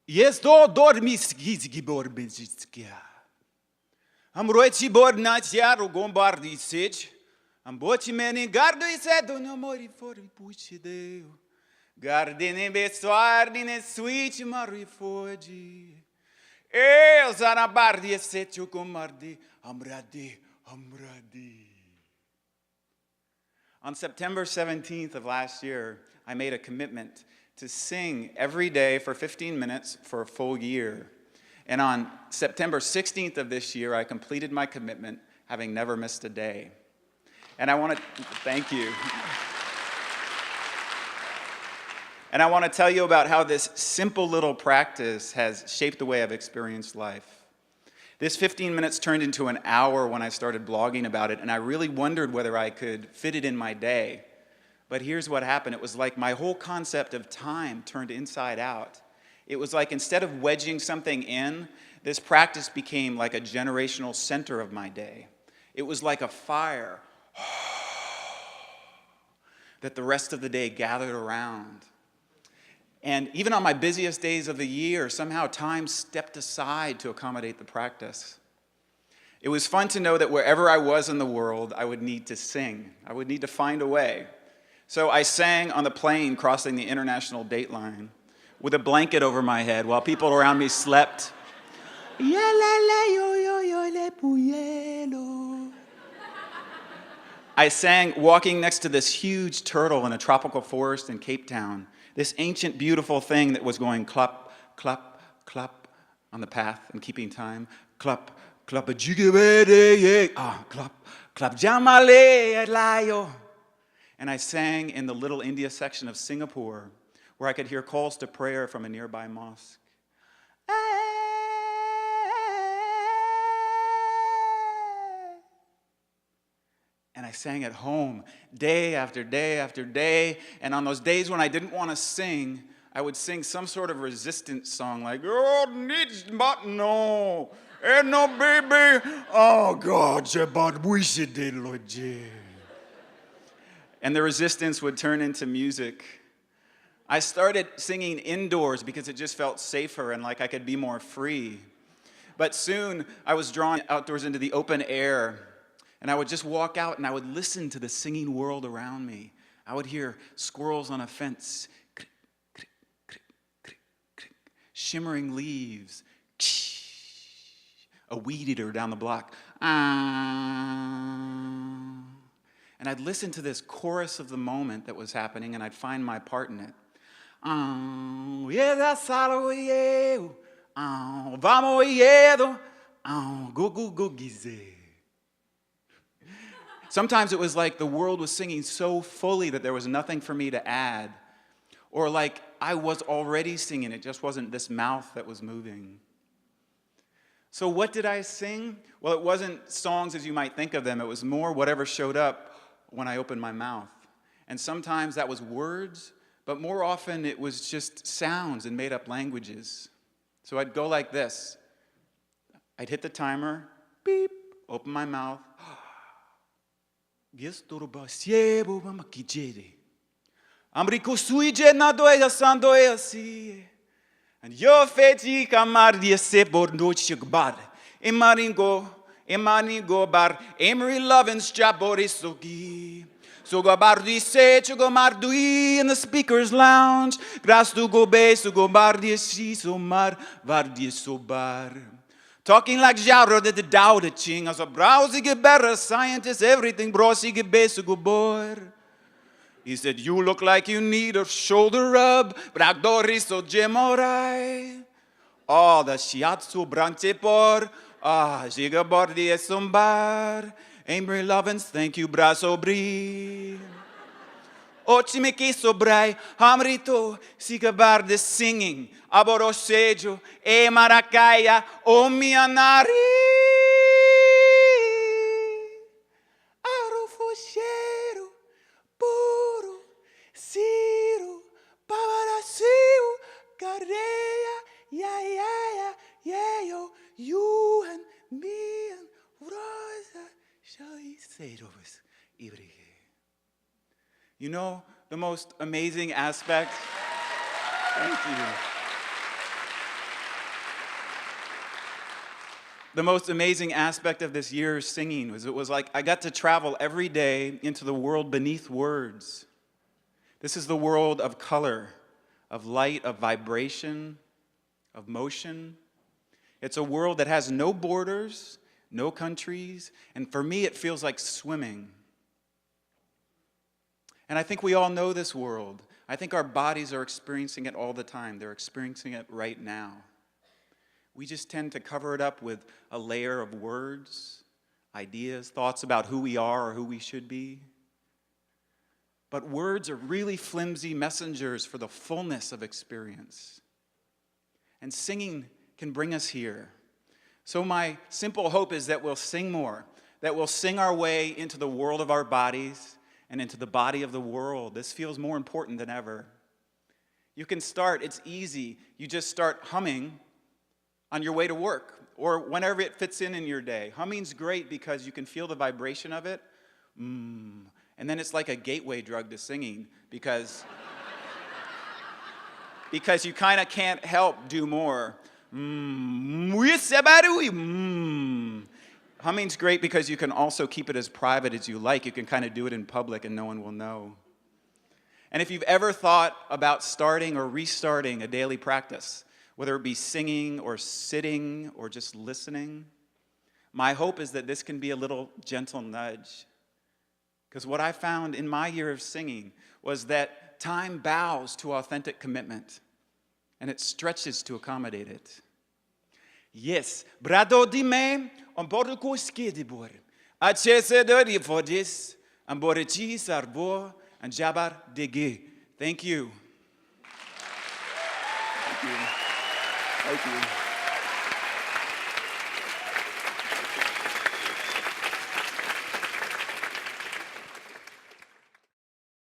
Jest to dormiski borbizkia. Am roici bornaciaro gombardi sitch. Am boci meni gardo I sedo no mori for puci deu. Gardine besuardine switch mari fogi. Eu zanabardi e setio comardi amradi. On September 17th of last year, I made a commitment to sing every day for 15 minutes for a full year. And on September 16th of this year, I completed my commitment, having never missed a day. And I want to thank you. And I want to tell you about how this simple little practice has shaped the way I've experienced life. This 15 minutes turned into an hour when I started blogging about it, and I really wondered whether I could fit it in my day. But here's what happened. It was like my whole concept of time turned inside out. It was like instead of wedging something in, this practice became like a generational center of my day. It was like a fire that the rest of the day gathered around. And even on my busiest days of the year, somehow time stepped aside to accommodate the practice. It was fun to know that wherever I was in the world, I would need to sing. I would need to find a way. So I sang on the plane crossing the international date line with a blanket over my head while people around me slept. I sang walking next to this huge turtle in a tropical forest in Cape Town, this ancient, beautiful thing that was going clop, clop, clop on the path and keeping time. Clop, clop, clop, clop, jamale, layo. And I sang in the Little India section of Singapore, where I could hear calls to prayer from a nearby mosque. And I sang at home day after day after day. And on those days when I didn't want to sing, I would sing some sort of resistance song like, oh, needs but no, and no baby, oh God, but we should did Lord. And the resistance would turn into music. I started singing indoors because it just felt safer and like I could be more free. But soon I was drawn outdoors into the open air. And I would just walk out and I would listen to the singing world around me. I would hear squirrels on a fence, crick, crick, crick, crick, crick, shimmering leaves, a weed eater down the block. And I'd listen to this chorus of the moment that was happening and I'd find my part in it. Sometimes it was like the world was singing so fully that there was nothing for me to add. Or like I was already singing, it just wasn't this mouth that was moving. So what did I sing? Well, it wasn't songs as you might think of them. It was more whatever showed up when I opened my mouth. And sometimes that was words, but more often it was just sounds and made-up languages. So I'd go like this. I'd hit the timer, beep, open my mouth. And yo feti kamardi se bordo chigbar. Emanigo bar, Emery Lovin's Jaborisogi. So go bardi se, go mardui in the speaker's lounge. Grass to go base, to go bardi si so mar, vardi so bar. Talking like Jaro did the Dow the Ching as a browsy get better scientist, everything brosy get base to go boy. He said, you look like you need a shoulder rub, Bragdori so gemorai. Oh, the shiatsu brante por. Ah, Giga Bordi es sombar. Amory Lovins, thank you, braço bri. Ochimeki sobrai, hamrito, sigabar de singing, aborosejo, e maracaia, o mianari. Arofocheiro, puro, ciro, pavaracio, careia, ya, yo, you and me and Rosa. You know the most amazing aspect? Thank you. The most amazing aspect of this year's singing was it was like I got to travel every day into the world beneath words. This is the world of color, of light, of vibration, of motion. It's a world that has no borders, no countries, and for me it feels like swimming. And I think we all know this world. I think our bodies are experiencing it all the time. They're experiencing it right now. We just tend to cover it up with a layer of words, ideas, thoughts about who we are or who we should be. But words are really flimsy messengers for the fullness of experience. And singing can bring us here. So my simple hope is that we'll sing more, that we'll sing our way into the world of our bodies and into the body of the world. This feels more important than ever. You can start, it's easy. You just start humming on your way to work or whenever it fits in your day. Humming's great because you can feel the vibration of it. And then it's like a gateway drug to singing because you kind of can't help do more. Humming's great because you can also keep it as private as you like. You can kind of do it in public and no one will know. And if you've ever thought about starting or restarting a daily practice, whether it be singing or sitting or just listening, my hope is that this can be a little gentle nudge. Because what I found in my year of singing was that time bows to authentic commitment, and it stretches to accommodate it. Yes, brado di me, on bordo skidibor, a chesedori for this, and borichi sarbo, and jabar digi. Thank you. Thank you. Thank you.